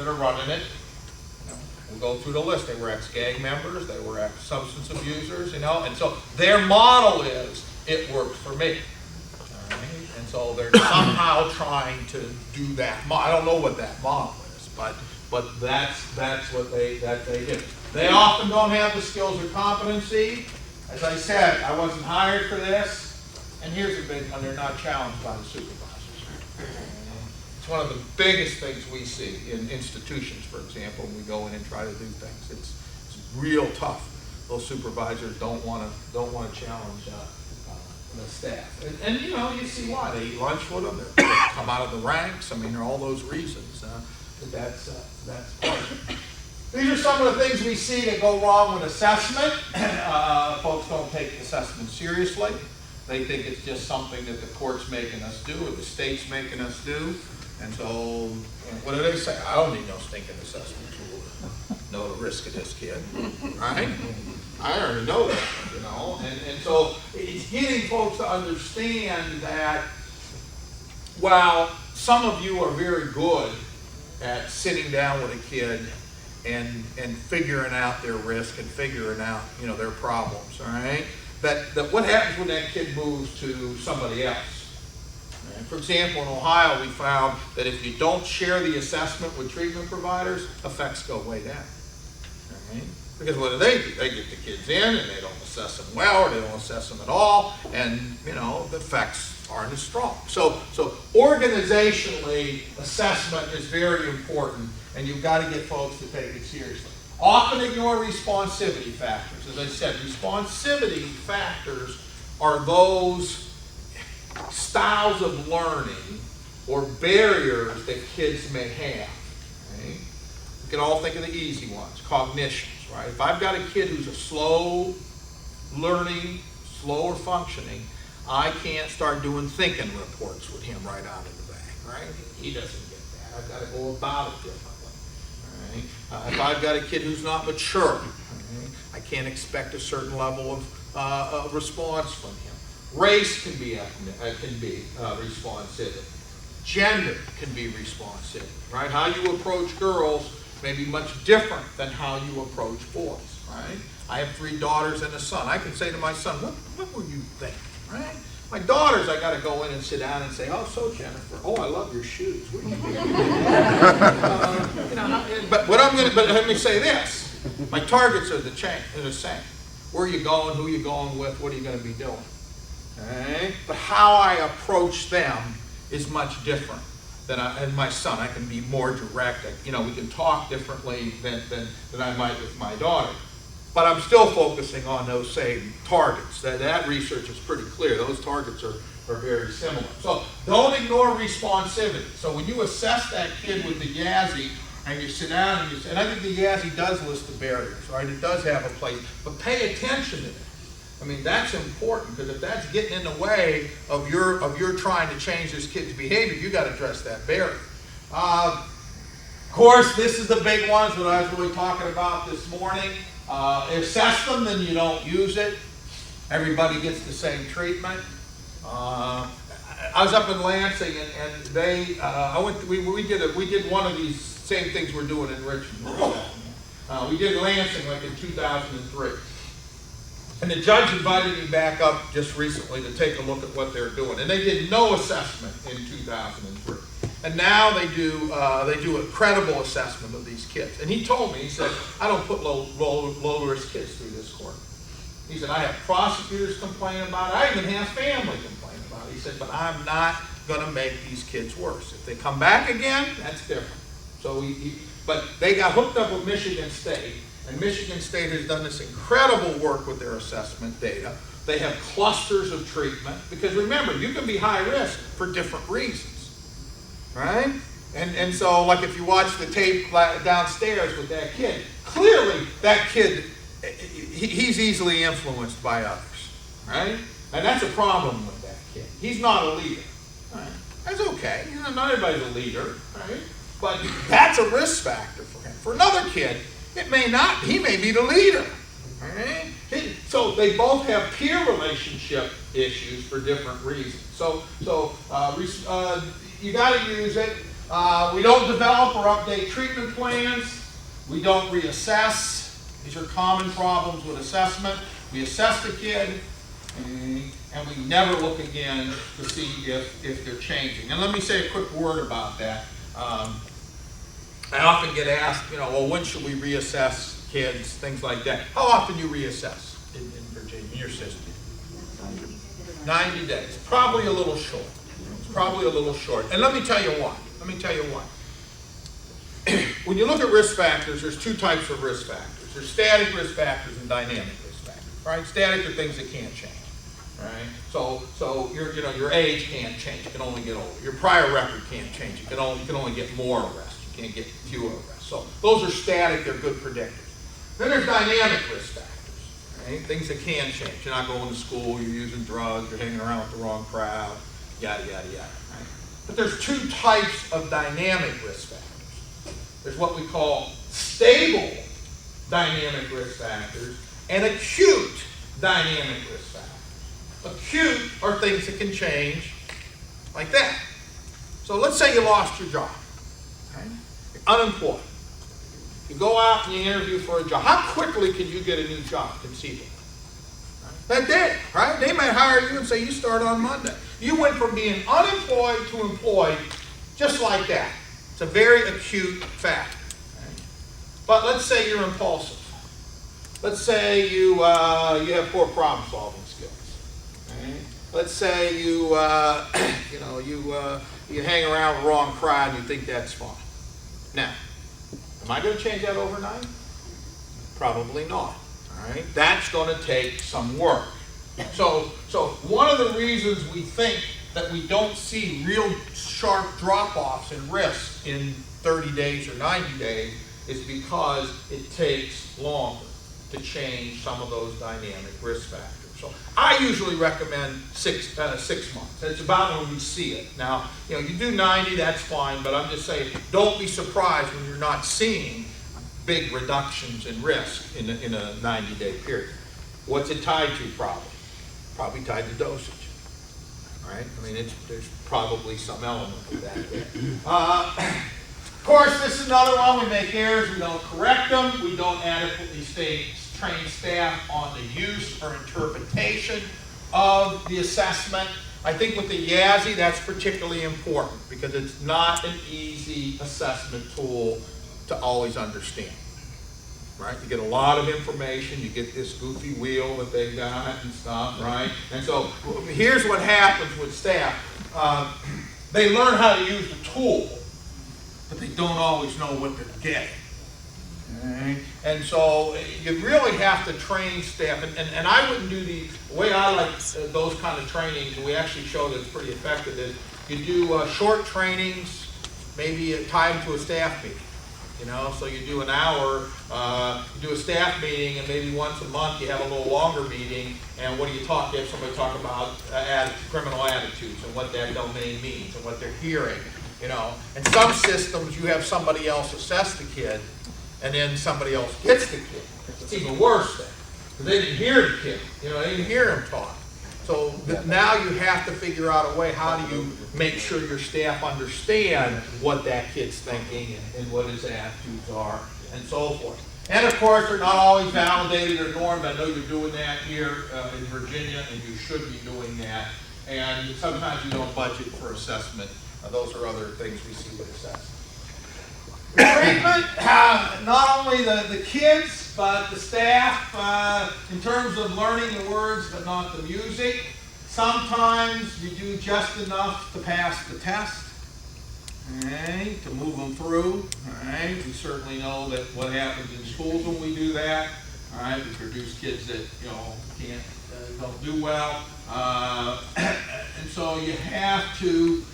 that are running it, we'll go through the list. They were ex-gang members, they were ex-substance abusers, and so their model is, it worked for me. All right? And so they're somehow trying to do that. I don't know what that model is, but that's what they do. They often don't have the skills or competency. As I said, I wasn't hired for this. And here's a big one, they're not challenged by the supervisors. It's one of the biggest things we see in institutions, for example, when we go in and try to do things. It's real tough. Those supervisors don't want to challenge the staff. And you see why. They eat lunch with them, they come out of the ranks. I mean, there are all those reasons. That's part of it. These are some of the things we see that go wrong with assessment. Folks don't take assessment seriously. They think it's just something that the court's making us do or the state's making us do. And so, what do they say? I don't need no stinking assessment tool to know the risk of this kid, right? I already know that, And so, it's getting folks to understand that while some of you are very good at sitting down with a kid and figuring out their risk and figuring out, their problems, all right? That what happens when that kid moves to somebody else? Right? For example, in Ohio, we found that if you don't share the assessment with treatment providers, effects go way down. Right? Because what do? They get the kids in and they don't assess them well, or they don't assess them at all, and the effects aren't as strong. So organizationally, assessment is very important, and you've got to get folks to take it seriously. Often ignore responsivity factors. As I said, responsivity factors are those styles of learning or barriers that kids may have. Right? We can all think of the easy ones, cognitions, right? If I've got a kid who's a slow learning, slower functioning, I can't start doing thinking reports with him right out of the bag, right? He doesn't get that. I've got to go about it differently. If I've got a kid who's not mature, I can't expect a certain level of response from him. Race can be responsive. Gender can be responsive, right? How you approach girls may be much different than how you approach boys, right? I have 3 daughters and a son. I can say to my son, what were you thinking, right? My daughters, I got to go in and sit down and say, oh, so Jennifer, oh, I love your shoes. What are you doing? But let me say this. My targets are the same. Where are you going? Who are you going with? What are you going to be doing? Okay? But how I approach them is much different and my son. I can be more direct. We can talk differently than I might with my daughter. But I'm still focusing on those same targets. That research is pretty clear. Those targets are very similar. So don't ignore responsivity. So when you assess that kid with the YASI and you sit down and I think the YASI does list the barriers, right? It does have a place, but pay attention to that. I mean, that's important because if that's getting in the way of your trying to change this kid's behavior, you got to address that barrier. Of course, this is the big ones that I was really talking about this morning. Assess them, then you don't use it. Everybody gets the same treatment. I was up in Lansing, and we did one of these same things we're doing in Richmond. We did Lansing like in 2003, and the judge invited me back up just recently to take a look at what they're doing, and they did no assessment in 2003. And now they do a credible assessment of these kids. And he told me, he said, I don't put low-risk kids through this court. He said, I have prosecutors complain about it. I even have family complain about it. He said, but I'm not going to make these kids worse. If they come back again, that's different. So but they got hooked up with Michigan State, and Michigan State has done this incredible work with their assessment data. They have clusters of treatment, because remember, you can be high risk for different reasons. Right? And so, like if you watch the tape downstairs with that kid, clearly that kid, he's easily influenced by others. Right? And that's a problem with that kid. He's not a leader. Right? That's okay. Not everybody's a leader. Right? But that's a risk factor for him. For another kid, he may be the leader. Right? So they both have peer relationship issues for different reasons. So you got to use it. We don't develop or update treatment plans. We don't reassess. These are common problems with assessment. We assess the kid, and we never look again to see if they're changing. And let me say a quick word about that. I often get asked, well, when should we reassess kids, things like that. How often do you reassess in Virginia, in your system? 90 days. Probably a little short. It's probably a little short. And let me tell you why. When you look at risk factors, there's two types of risk factors. There's static risk factors and dynamic risk factors, right? Static are things that can't change, right? So your age can't change. You can only get older. Your prior record can't change. You can only get more arrests. You can't get fewer arrests. So those are static. They're good predictors. Then there's dynamic risk factors, right? Things that can change. You're not going to school. You're using drugs. You're hanging around with the wrong crowd. Yada yada yada. Right? But there's two types of dynamic risk factors. There's what we call stable dynamic risk factors and acute dynamic risk factors. Acute are things that can change like that. So let's say you lost your job. Okay? You're unemployed. You go out and you interview for a job. How quickly can you get a new job conceivably? That day, right? They might hire you and say you start on Monday. You went from being unemployed to employed just like that. It's a very acute fact. Right? But let's say you're impulsive. Let's say you have poor problem-solving skills. Right? Let's say you hang around with the wrong crowd and you think that's fun. Now, am I going to change that overnight? Probably not. All right? That's going to take some work. So one of the reasons we think that we don't see real sharp drop-offs in risk in 30 days or 90 days is because it takes longer to change some of those dynamic risk factors. So I usually recommend 6 months. That's about when we see it. Now, you do 90, that's fine, but I'm just saying, don't be surprised when you're not seeing big reductions in risk in a 90-day period. What's it tied to probably? Probably tied to dosage. Right? I mean, there's probably some element of that there. Of course, this is another one. We make errors. We don't correct them. We don't adequately train staff on the use or interpretation of the assessment. I think with the YASI, that's particularly important because it's not an easy assessment tool to always understand. Right? You get a lot of information, you get this goofy wheel that they've got and stuff, right? And so here's what happens with staff. They learn how to use the tool, but they don't always know what they're getting. Okay? And so you really have to train staff, and I wouldn't do the way I like those kind of trainings, and we actually show that it's pretty effective, is you do short trainings, maybe time to a staff meeting. So you do an hour, you do a staff meeting, and maybe once a month you have a little longer meeting, and what do you talk? You have somebody talk about criminal attitudes and what that domain means and what they're hearing, And some systems you have somebody else assess the kid, and then somebody else gets the kid. It's even worse then, because they didn't hear the kid, they didn't hear him talk. So now you have to figure out a way, how do you make sure your staff understand what that kid's thinking and what his attitudes are and so forth. And of course, they're not always validated or normed. I know you're doing that here in Virginia, and you should be doing that. And sometimes you don't budget for assessment. Those are other things we see with assessment. Treatment, not only the kids, but the staff, in terms of learning the words but not the music. Sometimes you do just enough to pass the test, okay, to move them through. All right. We certainly know that what happens in schools when we do that. All right, we produce kids that don't do well, and so you have to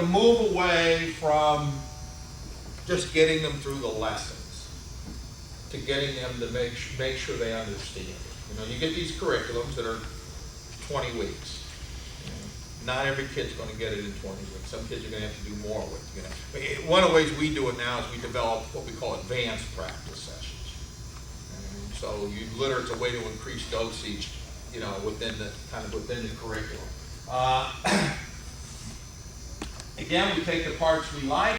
move away from just getting them through the lessons to getting them to make sure they understand it. You get these curriculums that are 20 weeks. Not every kid's going to get it in 20 weeks. Some kids are going to have to do more with it. One of the ways we do it now is we develop what we call advanced practice sessions. And so it's a way to increase dosage, within the curriculum. Again, we take the parts we like.